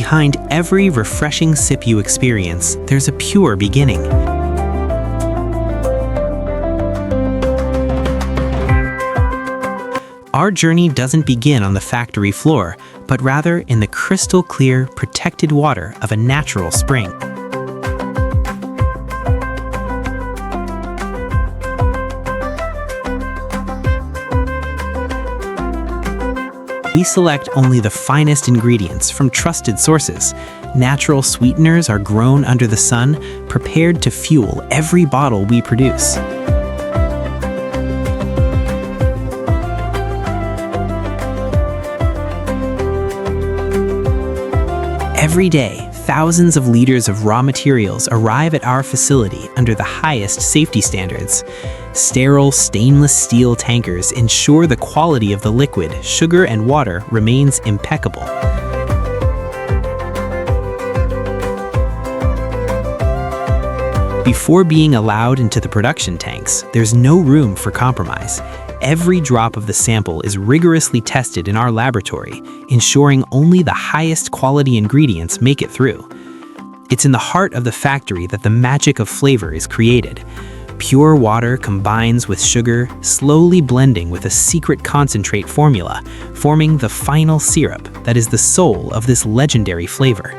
Behind every refreshing sip you experience, there's a pure beginning. Our journey doesn't begin on the factory floor, but rather in the crystal clear, protected water of a natural spring. We select only the finest ingredients from trusted sources. Natural sweeteners are grown under the sun, prepared to fuel every bottle we produce. Every day, thousands of liters of raw materials arrive at our facility under the highest safety standards. Sterile stainless steel tankers ensure the quality of the liquid, sugar, and water remains impeccable. Before being allowed into the production tanks, there's no room for compromise. Every drop of the sample is rigorously tested in our laboratory, ensuring only the highest quality ingredients make it through. It's in the heart of the factory that the magic of flavor is created. Pure water combines with sugar, slowly blending with a secret concentrate formula, forming the final syrup that is the soul of this legendary flavor.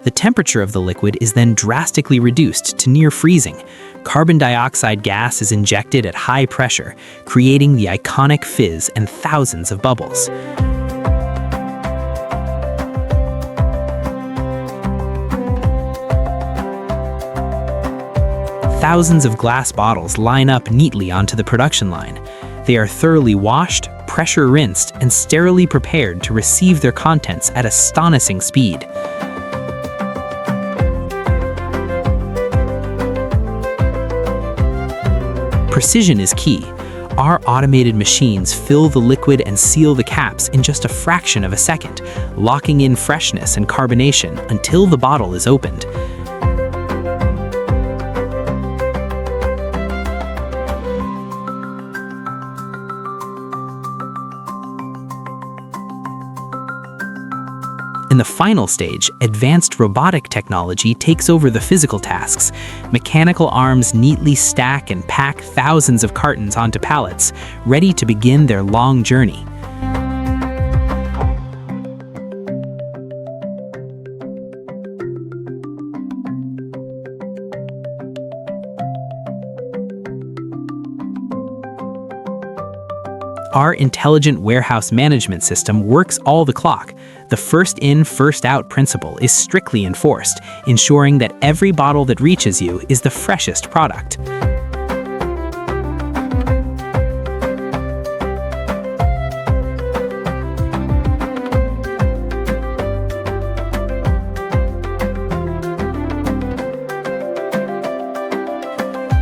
The temperature of the liquid is then drastically reduced to near freezing. Carbon dioxide gas is injected at high pressure, creating the iconic fizz and thousands of bubbles. Thousands of glass bottles line up neatly onto the production line. They are thoroughly washed, pressure rinsed, and sterilely prepared to receive their contents at astonishing speed. Precision is key. Our automated machines fill the liquid and seal the caps in just a fraction of a second, locking in freshness and carbonation until the bottle is opened. In the final stage, advanced robotic technology takes over the physical tasks. Mechanical arms neatly stack and pack thousands of cartons onto pallets, ready to begin their long journey. Our intelligent warehouse management system works all the clock. The first in, first out principle is strictly enforced, ensuring that every bottle that reaches you is the freshest product.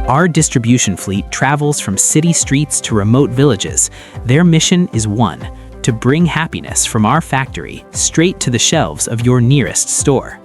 Our distribution fleet travels from city streets to remote villages. Their mission is one: to bring happiness from our factory straight to the shelves of your nearest store.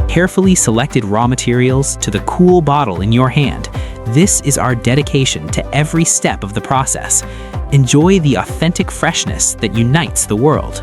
Carefully selected raw materials to the cool bottle in your hand. This is our dedication to every step of the process. Enjoy the authentic freshness that unites the world.